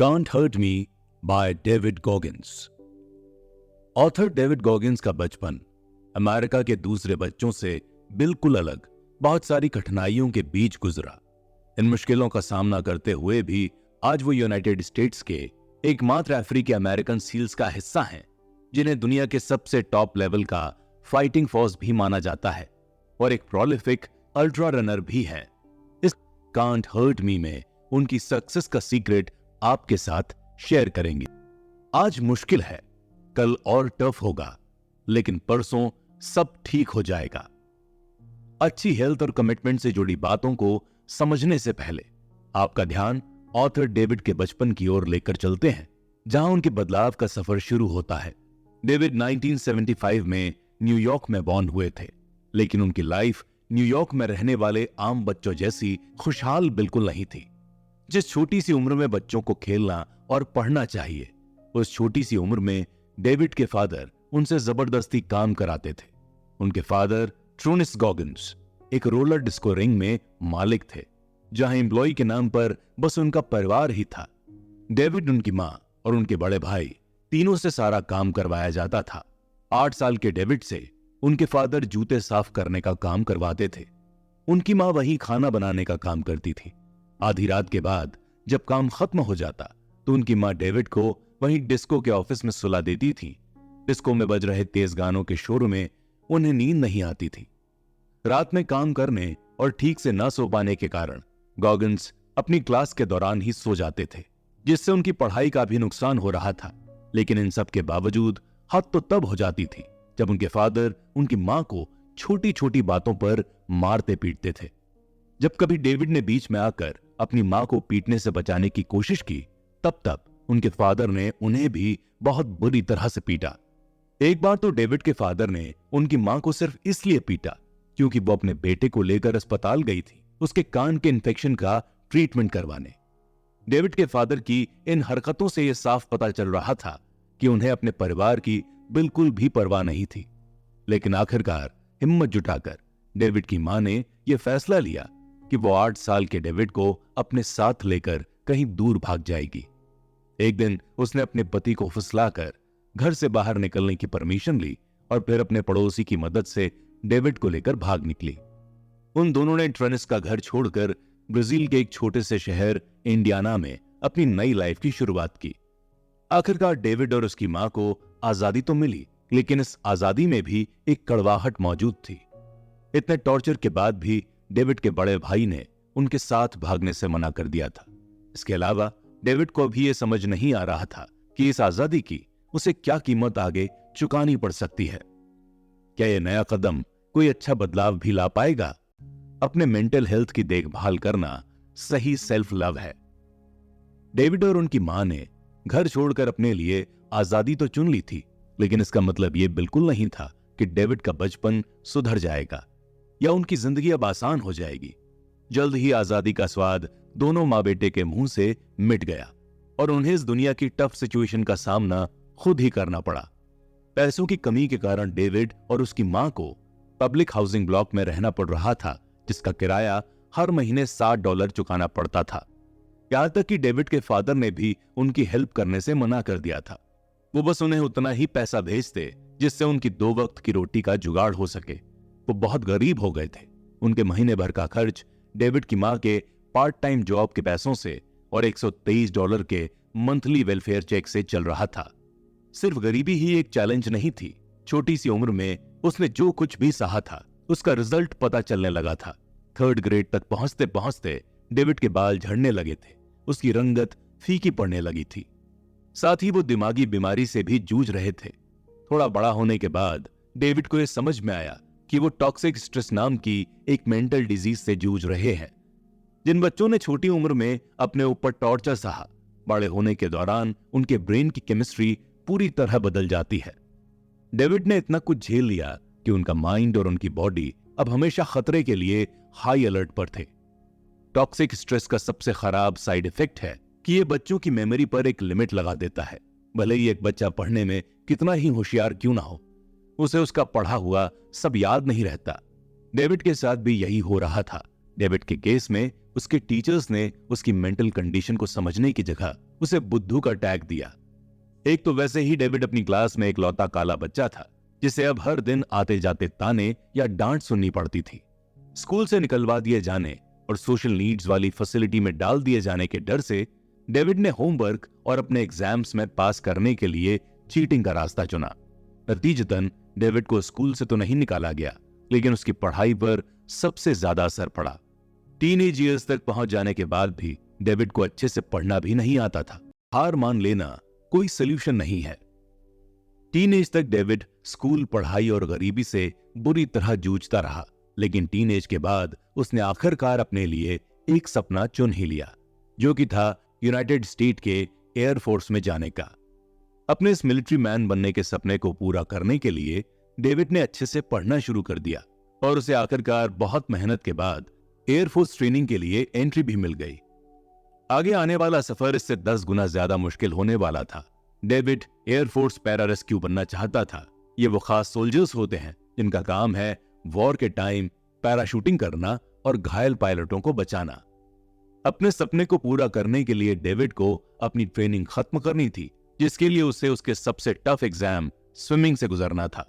Can't hurt me by David Goggins. Author David Goggins का बचपन America के दूसरे बच्चों से बिल्कुल अलग बहुत सारी कठिनाइयों के बीच गुजरा। इन मुश्किलों का सामना करते हुए भी आज वो यूनाइटेड स्टेट्स के एकमात्र अफ्रीकी अमेरिकन सील्स का हिस्सा हैं, जिन्हें दुनिया के सबसे टॉप लेवल का फाइटिंग फोर्स भी माना जाता है और एक प्रोलिफिक अल्ट्रा रनर भी है। इस कांट हर्ट मी में उनकी सक्सेस का सीक्रेट आपके साथ शेयर करेंगे। आज मुश्किल है, कल और टफ होगा, लेकिन परसों सब ठीक हो जाएगा। अच्छी हेल्थ और कमिटमेंट से जुड़ी बातों को समझने से पहले आपका ध्यान ऑथर डेविड के बचपन की ओर लेकर चलते हैं, जहां उनके बदलाव का सफर शुरू होता है। डेविड 1975 में न्यूयॉर्क में बॉर्न हुए थे, लेकिन उनकी लाइफ न्यूयॉर्क में रहने वाले आम बच्चों जैसी खुशहाल बिल्कुल नहीं थी। जिस छोटी सी उम्र में बच्चों को खेलना और पढ़ना चाहिए, उस छोटी सी उम्र में डेविड के फादर उनसे जबरदस्ती काम कराते थे। उनके फादर ट्रूनिस गॉगिन्स एक रोलर डिस्को रिंग में मालिक थे, जहां एम्प्लॉय के नाम पर बस उनका परिवार ही था। डेविड, उनकी मां और उनके बड़े भाई तीनों से सारा काम करवाया जाता था। 8 साल के डेविड से उनके फादर जूते साफ करने का काम करवाते थे। उनकी मां वहीं खाना बनाने का काम करती थी। आधी रात के बाद जब काम खत्म हो जाता तो उनकी मां डेविड को वहीं डिस्को के ऑफिस में सुला देती थी। डिस्को में बज रहे तेज गानों के शोर में उन्हें नींद नहीं आती थी। रात में काम करने और ठीक से न सो पाने के कारण गॉगिन्स अपनी क्लास के दौरान ही सो जाते थे, जिससे उनकी पढ़ाई का भी नुकसान हो रहा था। लेकिन इन सब के बावजूद हद तो तब हो जाती थी जब उनके फादर उनकी मां को छोटी छोटी बातों पर मारते पीटते थे। जब कभी डेविड ने बीच में आकर अपनी मां को पीटने से बचाने की कोशिश की, तब उनके फादर ने उन्हें भी बहुत बुरी तरह से पीटा। एक बार तो डेविड के फादर ने उनकी मां को सिर्फ इसलिए पीटा क्योंकि वो अपने बेटे को लेकर अस्पताल गई थी उसके कान के इन्फेक्शन का ट्रीटमेंट करवाने। डेविड के फादर की इन हरकतों से यह साफ पता चल रहा था कि उन्हें अपने परिवार की बिल्कुल भी परवाह नहीं थी। लेकिन आखिरकार हिम्मत जुटाकर डेविड की मां ने यह फैसला लिया कि वो 8 साल के डेविड को अपने साथ लेकर कहीं दूर भाग जाएगी। एक दिन उसने अपने पति को फुसलाकर घर से बाहर निकलने की परमिशन ली और फिर अपने पड़ोसी की मदद से डेविड को लेकर भाग निकली। उन दोनों ने ट्रेनिस का घर छोड़कर ब्राजील के एक छोटे से शहर इंडियाना में अपनी नई लाइफ की शुरुआत की। आखिरकार डेविड और उसकी मां को आजादी तो मिली, लेकिन इस आजादी में भी एक कड़वाहट मौजूद थी। इतने टॉर्चर के बाद भी डेविड के बड़े भाई ने उनके साथ भागने से मना कर दिया था। इसके अलावा डेविड को भी यह समझ नहीं आ रहा था कि इस आजादी की उसे क्या कीमत आगे चुकानी पड़ सकती है। क्या यह नया कदम कोई अच्छा बदलाव भी ला पाएगा? अपने मेंटल हेल्थ की देखभाल करना सही सेल्फ लव है। डेविड और उनकी मां ने घर छोड़कर अपने लिए आजादी तो चुन ली थी, लेकिन इसका मतलब यह बिल्कुल नहीं था कि डेविड का बचपन सुधर जाएगा या उनकी जिंदगी अब आसान हो जाएगी। जल्द ही आजादी का स्वाद दोनों मां बेटे के मुंह से मिट गया और उन्हें इस दुनिया की टफ सिचुएशन का सामना खुद ही करना पड़ा। पैसों की कमी के कारण डेविड और उसकी मां को पब्लिक हाउसिंग ब्लॉक में रहना पड़ रहा था, जिसका किराया हर महीने $60 चुकाना पड़ता था। यहां तक कि डेविड के फादर ने भी उनकी हेल्प करने से मना कर दिया था। वो बस उन्हें उतना ही पैसा भेजते जिससे उनकी 2 वक्त की रोटी का जुगाड़ हो सके। वो बहुत गरीब हो गए थे। उनके महीने भर का खर्च डेविड की मां के पार्ट टाइम जॉब के पैसों से और $123 के मंथली वेलफेयर चेक से चल रहा था। सिर्फ गरीबी ही एक चैलेंज नहीं थी। छोटी सी उम्र में उसने जो कुछ भी सहा था उसका रिजल्ट पता चलने लगा था। 3rd ग्रेड तक पहुंचते पहुंचते डेविड के बाल झड़ने लगे थे, उसकी रंगत फीकी पड़ने लगी थी, साथ ही वो दिमागी बीमारी से भी जूझ रहे थे। थोड़ा बड़ा होने के बाद डेविड को यह समझ में आया कि वो टॉक्सिक स्ट्रेस नाम की एक मेंटल डिजीज से जूझ रहे हैं। जिन बच्चों ने छोटी उम्र में अपने ऊपर टॉर्चर सहा, बड़े होने के दौरान उनके ब्रेन की केमिस्ट्री पूरी तरह बदल जाती है। डेविड ने इतना कुछ झेल लिया कि उनका माइंड और उनकी बॉडी अब हमेशा खतरे के लिए हाई अलर्ट पर थे। टॉक्सिक स्ट्रेस का सबसे खराब साइड इफेक्ट है कि यह बच्चों की मेमोरी पर एक लिमिट लगा देता है। भले ही एक बच्चा पढ़ने में कितना ही होशियार क्यों ना हो, उसे उसका पढ़ा हुआ सब याद नहीं रहता। डेविड के साथ भी यही हो रहा था। डेविड के केस में उसके टीचर्स ने उसकी मेंटल कंडीशन को समझने की जगह उसे बुद्धू का टैग दिया। एक तो वैसे ही डेविड अपनी क्लास में एक लौता काला बच्चा था, जिसे अब हर दिन आते जाते ताने या डांट सुननी पड़ती थी। स्कूल से निकलवा दिए जाने और सोशल नीड्स वाली फैसिलिटी में डाल दिए जाने के डर से डेविड ने होमवर्क और अपने एग्जाम्स में पास करने के लिए चीटिंग का रास्ता चुना। नतीजतन डेविड को स्कूल से तो नहीं निकाला गया, लेकिन उसकी पढ़ाई पर सबसे ज्यादा असर पड़ा। टीनेज ईयर्स तक पहुंच जाने के बाद भी डेविड को अच्छे से पढ़ना भी नहीं आता था। हार मान लेना कोई सोल्यूशन नहीं है। टीनेज तक डेविड स्कूल, पढ़ाई और गरीबी से बुरी तरह जूझता रहा, लेकिन टीनेज के बाद उसने आखिरकार अपने लिए एक सपना चुन ही लिया, जो कि था यूनाइटेड स्टेट के एयरफोर्स में जाने का। अपने इस मिलिट्री मैन बनने के सपने को पूरा करने के लिए डेविड ने अच्छे से पढ़ना शुरू कर दिया और उसे आखिरकार बहुत मेहनत के बाद एयरफोर्स ट्रेनिंग के लिए एंट्री भी मिल गई। आगे आने वाला सफर इससे 10 गुना ज्यादा मुश्किल होने वाला था। डेविड एयरफोर्स पैरा रेस्क्यू बनना चाहता था। ये वो खास सोल्जर्स होते हैं जिनका काम है वॉर के टाइम पैराशूटिंग करना और घायल पायलटों को बचाना। अपने सपने को पूरा करने के लिए डेविड को अपनी ट्रेनिंग खत्म करनी थी, जिसके लिए उसे उसके सबसे टफ एग्जाम स्विमिंग से गुजरना था।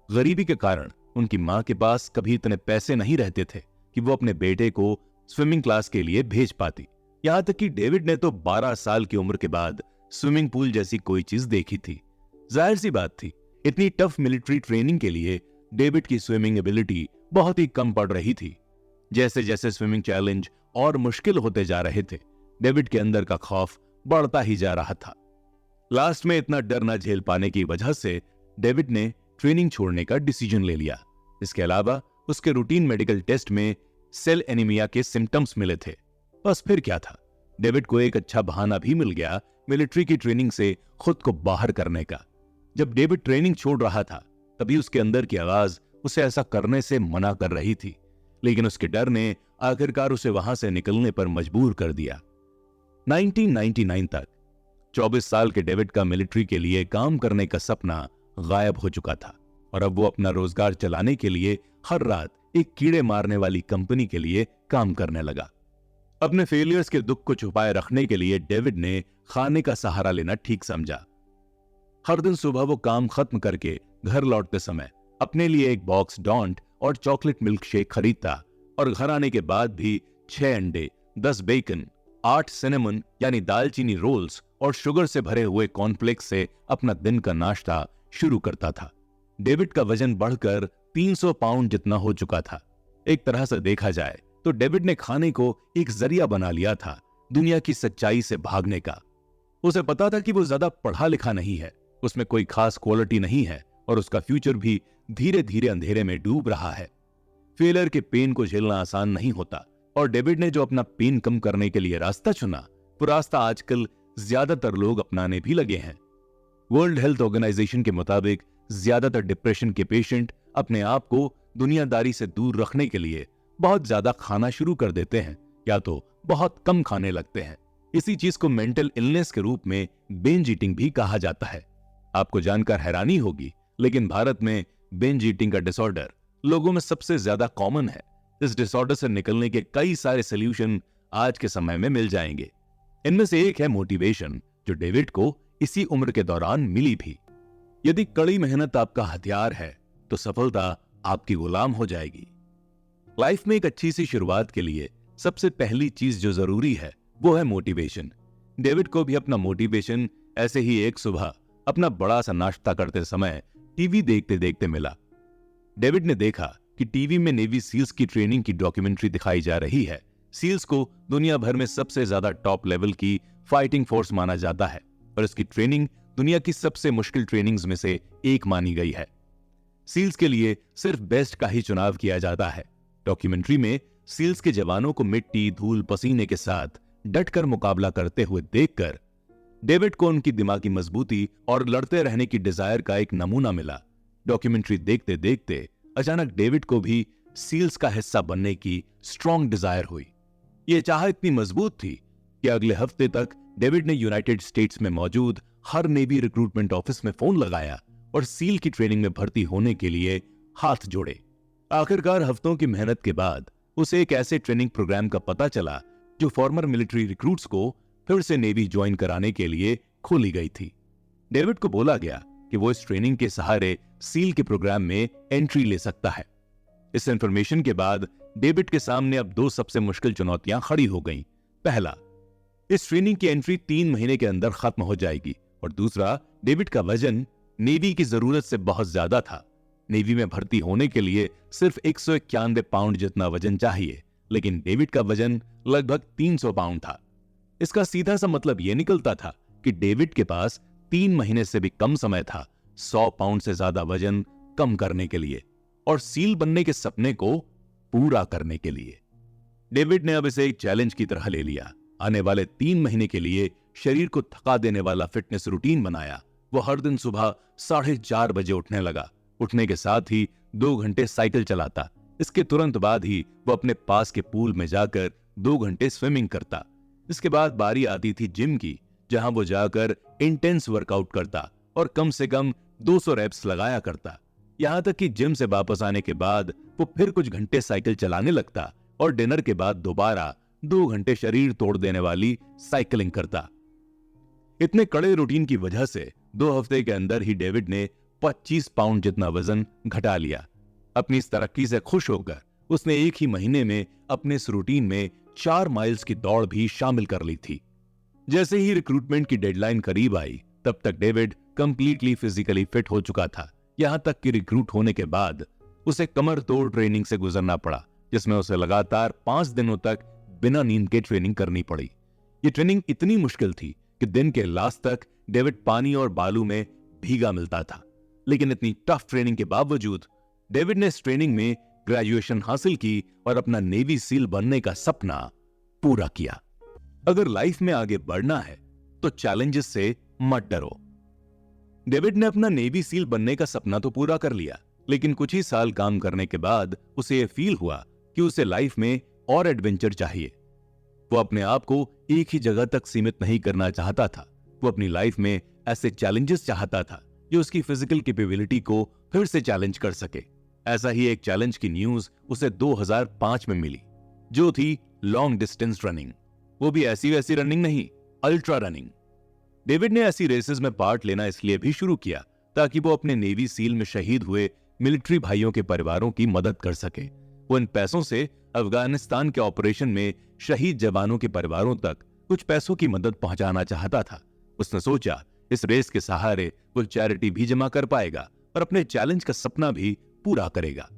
गरीबी के कारण उनकी मां के पास कभी इतने पैसे नहीं रहते थे कि वो अपने बेटे को स्विमिंग क्लास के लिए भेज पाती। यहां तक कि डेविड ने तो 12 साल की उम्र के बाद स्विमिंग पूल जैसी कोई चीज देखी थी। जाहिर सी बात थी, इतनी टफ मिलिट्री ट्रेनिंग के लिए डेविड की स्विमिंग एबिलिटी बहुत ही कम पड़ रही थी। जैसे जैसे स्विमिंग चैलेंज और मुश्किल होते जा रहे थे, डेविड के अंदर का खौफ बढ़ता ही जा रहा था। लास्ट में इतना डर न झेल पाने की वजह से डेविड ने ट्रेनिंग छोड़ने का डिसीजन ले लिया। इसके अलावा उसके रूटीन मेडिकल टेस्ट में सेल एनीमिया के सिम्टम्स मिले थे। बस फिर क्या था, डेविड को एक अच्छा बहाना भी मिल गया मिलिट्री की ट्रेनिंग से खुद को बाहर करने का। जब डेविड ट्रेनिंग छोड़ रहा था, तभी उसके अंदर की आवाज उसे ऐसा करने से मना कर रही थी, लेकिन उसके डर ने आखिरकार उसे वहां से निकलने पर मजबूर कर दिया। 1999 तक 24 साल के डेविड का मिलिट्री के लिए काम करने का सपना गायब हो चुका था और अब वो अपना रोजगार चलाने के लिए हर रात एक कीड़े मारने वाली कंपनी के लिए काम करने लगा। अपने फेलियर्स के दुख को छुपाए रखने के लिए डेविड ने खाने का सहारा लेना ठीक समझा। हर दिन सुबह वो काम खत्म करके घर लौटते समय अपने लिए एक बॉक्स डॉन्ट और चॉकलेट मिल्क शेक खरीदता और घर आने के बाद भी 6 अंडे, 10 बेकन, 8 सिनेमन यानी दालचीनी रोल्स और शुगर से भरे हुए कॉर्नफ्लेक्स से अपना दिन का नाश्ता शुरू करता था। डेविड का वजन बढ़कर 300 पाउंड जितना हो चुका था। एक तरह से देखा जाए तो डेविड ने खाने को एक जरिया बना लिया था दुनिया की सच्चाई से भागने का। उसे पता था कि वो ज्यादा पढ़ा लिखा नहीं है, उसमें कोई खास क्वालिटी नहीं है और उसका फ्यूचर भी धीरे धीरे अंधेरे में डूब रहा है। फेलियर के पेन को झेलना आसान नहीं होता और डेविड ने जो अपना पेन कम करने के लिए रास्ता चुना, वो रास्ता आजकल ज्यादातर लोग अपनाने भी लगे हैं। वर्ल्ड हेल्थ ऑर्गेनाइजेशन के मुताबिक ज्यादातर डिप्रेशन के पेशेंट अपने आप को दुनियादारी से दूर रखने के लिए बहुत ज्यादा खाना शुरू कर देते हैं या तो बहुत कम खाने लगते हैं। इसी चीज को मेंटल इलनेस के रूप में बिंज ईटिंग भी कहा जाता है। आपको जानकर हैरानी होगी, लेकिन भारत में बिंज ईटिंग का डिसऑर्डर लोगों में सबसे ज्यादा कॉमन है। इस डिसऑर्डर से निकलने के कई सारे सॉल्यूशन आज के समय में मिल जाएंगे। इनमें से एक है मोटिवेशन, जो डेविड को इसी उम्र के दौरान मिली भी। यदि कड़ी मेहनत आपका हथियार है तो सफलता आपकी गुलाम हो जाएगी। लाइफ में एक अच्छी सी शुरुआत के लिए सबसे पहली चीज जो जरूरी है वो है मोटिवेशन। डेविड को भी अपना मोटिवेशन ऐसे ही एक सुबह अपना बड़ा सा नाश्ता करते समय टीवी देखते देखते मिला। डेविड ने देखा कि टीवी में नेवी सील्स की ट्रेनिंग की डॉक्यूमेंट्री दिखाई जा रही है। सील्स को दुनिया भर में सबसे ज्यादा टॉप लेवल की फाइटिंग फोर्स माना जाता है और इसकी ट्रेनिंग दुनिया की सबसे मुश्किल ट्रेनिंग्स में से एक मानी गई है। सील्स के लिए सिर्फ बेस्ट का ही चुनाव किया जाता है। डॉक्यूमेंट्री में सील्स के जवानों को मिट्टी, धूल, पसीने के साथ डटकर मुकाबला करते हुए देखकर डेविड को उनकी दिमागी मजबूती और लड़ते रहने की डिजायर का एक नमूना मिला। डॉक्यूमेंट्री देखते देखते अचानक डेविड को भी सील्स का हिस्सा बनने की स्ट्रॉन्ग डिजायर हुई। यह चाह इतनी मजबूत थी कि अगले हफ्ते तक डेविड ने यूनाइटेड स्टेट्स में मौजूद हर नेवी रिक्रूटमेंट ऑफिस में फोन लगाया और सील की ट्रेनिंग में भर्ती होने के लिए हाथ जोड़े। आखिरकार हफ्तों की मेहनत के बाद उसे एक ऐसे ट्रेनिंग प्रोग्राम का पता चला जो फॉर्मर मिलिट्री रिक्रूट्स को फिर से नेवी ज्वाइन कराने के लिए खोली गई थी। डेविड को बोला गया कि वो इस ट्रेनिंग के सहारे सील के प्रोग्राम में एंट्री ले सकता है। इस इंफॉर्मेशन के बाद डेविड के सामने अब दो सबसे मुश्किल चुनौतियां खड़ी हो गईं। पहला, इस ट्रेनिंग की एंट्री 3 महीने के अंदर खत्म हो जाएगी, और दूसरा, डेविड का वजन नेवी की जरूरत से बहुत ज्यादा था। नेवी में भर्ती होने के लिए सिर्फ 191 पाउंड जितना वजन चाहिए, लेकिन डेविड का वजन लगभग 300 पाउंड था। इसका सीधा सा मतलब यह निकलता था कि डेविड के पास 3 महीने से भी कम समय था 100 पाउंड से ज्यादा वजन कम करने के लिए और सील बनने के सपने को पूरा करने के लिए। डेविड ने अब इसे एक चैलेंज की तरह ले लिया। आने वाले 3 महीने के लिए शरीर को थका देने वाला फिटनेस रूटीन बनाया। वो हर दिन सुबह 4:30 बजे उठने लगा। उठने के साथ ही 2 घंटे साइकिल चलाता। इसके तुरंत बाद ही वो अपने पास के पूल में जाकर 2 घंटे स्विमिंग करता। इसके बाद बारी आती थी जिम की, जहां वो जाकर इंटेंस वर्कआउट करता और कम से कम 200 रेप्स लगाया करता। यहां तक कि जिम से वापस आने के बाद वो फिर कुछ घंटे साइकिल चलाने लगता और डिनर के बाद दोबारा 2 घंटे शरीर तोड़ देने वाली साइकिलिंग करता। इतने कड़े रूटीन की वजह से 2 हफ्ते के अंदर ही डेविड ने 25 पाउंड जितना वजन घटा लिया। अपनी इस तरक्की से खुश होकर उसने एक ही महीने में अपने इस रूटीन में 4 माइल्स की दौड़ भी शामिल कर ली थी। जैसे ही रिक्रूटमेंट की डेडलाइन करीब आई, तब तक डेविड कंप्लीटली फिजिकली फिट हो चुका था। यहां तक कि रिक्रूट होने के बाद उसे कमर तोड़ ट्रेनिंग से गुजरना पड़ा, जिसमें उसे लगातार 5 दिनों तक बिना नींद के ट्रेनिंग करनी पड़ी। ये ट्रेनिंग इतनी मुश्किल थी कि दिन के लास्ट तक डेविड पानी और बालू में भीगा मिलता था। लेकिन इतनी टफ ट्रेनिंग के बावजूद डेविड ने इस ट्रेनिंग में ग्रेजुएशन हासिल की और अपना नेवी सील बनने का सपना पूरा किया। अगर लाइफ में आगे बढ़ना है तो चैलेंजेस से मत डरो। डेविड ने अपना नेवी सील बनने का सपना तो पूरा कर लिया, लेकिन कुछ ही साल काम करने के बाद उसे यह फील हुआ कि उसे लाइफ में और एडवेंचर चाहिए। वो अपने आप को एक ही जगह तक सीमित नहीं करना चाहता था। वो अपनी लाइफ में ऐसे चैलेंजेस चाहता था जो उसकी फिजिकल कैपेबिलिटी को फिर से चैलेंज कर सके। ऐसा ही एक चैलेंज की न्यूज उसे 2005 में मिली, जो थी लॉन्ग डिस्टेंस रनिंग। वो भी ऐसी वैसी रनिंग नहीं, अल्ट्रा रनिंग। डेविड ने ऐसी रेसेस में पार्ट लेना इसलिए भी शुरू किया ताकि वो अपने नेवी सील में शहीद हुए मिलिट्री भाइयों के परिवारों की मदद कर सके। वो इन पैसों से अफगानिस्तान के ऑपरेशन में शहीद जवानों के परिवारों तक कुछ पैसों की मदद पहुंचाना चाहता था। उसने सोचा इस रेस के सहारे वो चैरिटी भी जमा कर पाएगा और अपने चैलेंज का सपना भी पूरा करेगा।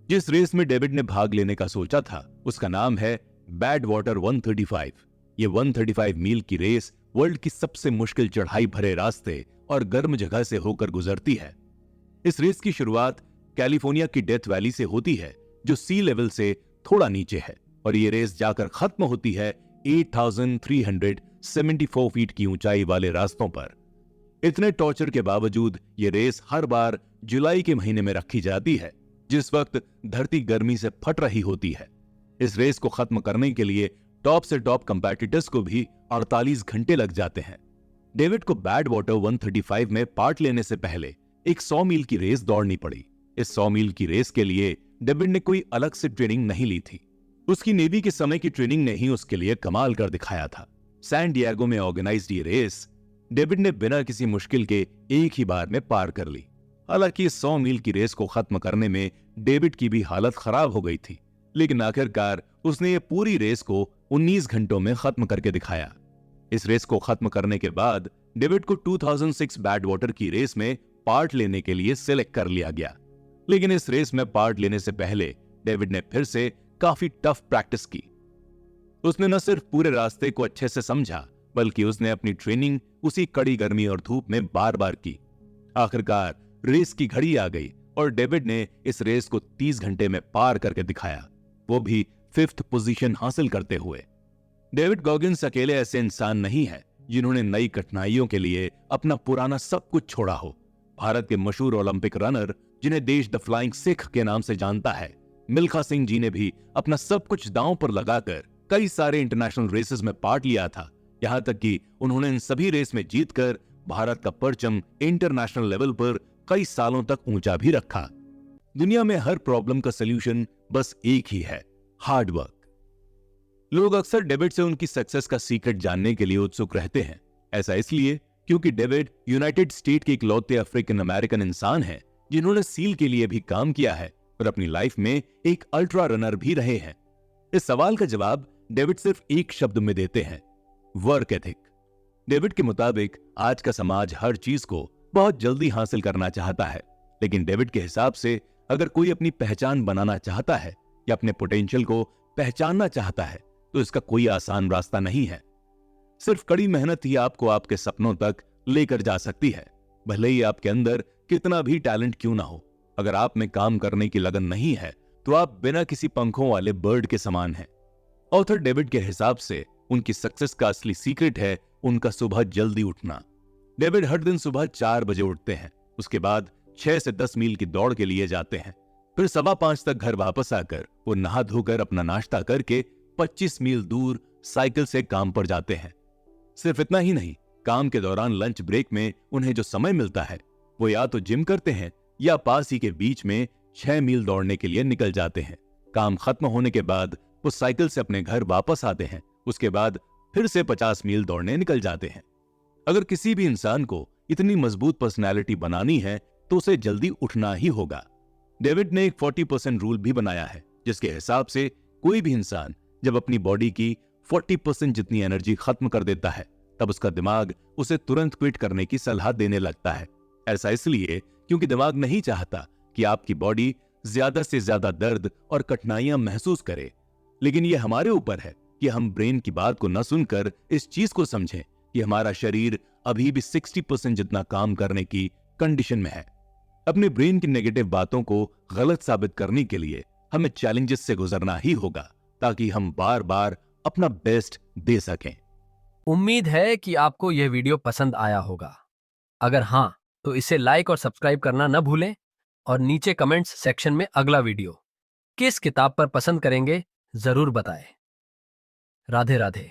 जिस रेस में डेविड ने भाग लेने का सोचा था उसका नाम है बैड वाटर 135। ये 135 मील की रेस वर्ल्ड की सबसे मुश्किल चढ़ाई भरे रास्ते और गर्म जगह से होकर गुजरती है। इस रेस की शुरुआत कैलिफोर्निया की डेथ वैली से होती है, जो सी लेवल से थोड़ा नीचे है, और ये रेस जाकर खत्म होती है 8,374 फीट की ऊंचाई वाले रास्तों पर। इतने टॉर्चर के बावजूद ये रेस हर बार जुलाई के महीने में रखी जाती है, जिस वक्त धरती गर्मी से फट रही होती है। इस रेस को खत्म करने के लिए टॉप से टॉप कंपेटिटर्स को भी 48 घंटे लग जाते हैं। डेविड को बैड वाटर 135 में पार्ट लेने से पहले एक 100 मील की रेस दौड़नी पड़ी। इस 100 मील की रेस के लिए डेविड ने कोई अलग से ट्रेनिंग नहीं ली थी। उसकी नेवी के समय की ट्रेनिंग ने ही उसके लिए कमाल कर दिखाया था। सैन डिएगो में ऑर्गेनाइज्ड ये रेस डेविड ने बिना किसी मुश्किल के एक ही बार में पार कर ली। हालांकि 100 मील की रेस को खत्म करने में डेविड की भी हालत खराब हो गई थी, लेकिन आखिरकार उसने ये पूरी रेस को 19 घंटों में खत्म करके दिखाया। इस रेस को खत्म करने के बाद डेविड को 2006 बैड वाटर की रेस में पार्ट लेने के लिए सिलेक्ट कर लिया गया। लेकिन इस रेस में पार्ट लेने से पहले डेविड ने फिर से काफी टफ प्रैक्टिस की। उसने न सिर्फ पूरे रास्ते को अच्छे से समझा, बल्कि उसने अपनी ट्रेनिंग उसी कड़ी गर्मी और धूप में बार बार की। आखिरकार रेस की घड़ी आ गई और डेविड ने इस रेस को 30 घंटे में पार करके दिखाया, वो भी 5th पोजीशन हासिल करते हुए। डेविड गॉगिंस अकेले ऐसे इंसान नहीं है जिन्होंने नई कठिनाइयों के लिए अपना पुराना सब कुछ छोड़ा हो। भारत के मशहूर ओलंपिक रनर, जिन्हें देश द फ्लाइंग सिख के नाम से जानता है, मिल्खा सिंह जी ने भी अपना सब कुछ दांव पर लगाकर कई सारे इंटरनेशनल रेसेस में पार्ट लिया था। यहां तक कि उन्होंने इन सभी रेस में जीतकर भारत का परचम इंटरनेशनल लेवल पर कई सालों तक ऊंचा भी रखा। दुनिया में हर प्रॉब्लम का सलूशन बस एक ही है, हार्ड वर्क। लोग अक्सर डेविड से उनकी सक्सेस का सीक्रेट जानने के लिए उत्सुक रहते हैं। ऐसा इसलिए क्योंकि डेविड यूनाइटेड स्टेट के इकलौते अफ्रीकन अमेरिकन इंसान हैं जिन्होंने सील के लिए भी काम किया है और अपनी लाइफ में एक अल्ट्रा रनर भी रहे हैं। इस सवाल का जवाब डेविड सिर्फ एक शब्द में देते हैं, वर्क एथिक। डेविड के मुताबिक आज का समाज हर चीज को बहुत जल्दी हासिल करना चाहता है, लेकिन डेविड के हिसाब से अगर कोई अपनी पहचान बनाना चाहता है या अपने पोटेंशियल को पहचानना चाहता है तो इसका कोई आसान रास्ता नहीं है। सिर्फ कड़ी मेहनत ही आपको आपके सपनों तक लेकर जा सकती है, भले ही आपके अंदर कितना भी टैलेंट क्यों ना हो। अगर आप में काम करने की लगन नहीं है तो आप बिना किसी पंखों वाले बर्ड के समान हैं। ऑथर डेविड के हिसाब से उनकी सक्सेस का असली सीक्रेट है उनका सुबह जल्दी उठना। डेविड हर दिन सुबह 4 बजे उठते हैं, उसके बाद 6 से 10 मील की दौड़ के लिए जाते हैं, फिर 5:15 तक घर वापस आकर वो नहा धोकर अपना नाश्ता करके 25 मील दूर साइकिल से काम पर जाते हैं। सिर्फ इतना ही नहीं, काम के दौरान लंच ब्रेक में उन्हें जो समय मिलता है वो या तो जिम करते हैं या पास ही के बीच में 6 मील दौड़ने के लिए निकल जाते हैं। काम खत्म होने के बाद वो साइकिल से अपने घर वापस आते हैं, उसके बाद फिर से 50 मील दौड़ने निकल जाते हैं। अगर किसी भी इंसान को इतनी मजबूत पर्सनैलिटी बनानी है तो उसे जल्दी उठना ही होगा। डेविड ने एक 40% रूल भी बनाया है, जिसके हिसाब से कोई भी इंसान जब अपनी बॉडी की 40% जितनी एनर्जी खत्म कर देता है तब उसका दिमाग उसे तुरंत क्विट करने की सलाह देने लगता है। ऐसा इसलिए क्योंकि दिमाग नहीं चाहता कि आपकी बॉडी ज्यादा से ज्यादा दर्द और कठिनाइयां महसूस करे, लेकिन यह हमारे ऊपर है कि हम ब्रेन की बात को न सुनकर इस चीज को समझें कि हमारा शरीर अभी भी 60% जितना काम करने की कंडीशन में है। अपने ब्रेन की नेगेटिव बातों को गलत साबित करने के लिए हमें चैलेंजेस से गुजरना ही होगा ताकि हम बार बार अपना बेस्ट दे सकें। उम्मीद है कि आपको यह वीडियो पसंद आया होगा। अगर हाँ, तो इसे लाइक और सब्सक्राइब करना न भूलें और नीचे कमेंट्स सेक्शन में अगला वीडियो किस किताब पर पसंद करेंगे जरूर बताएं। राधे राधे।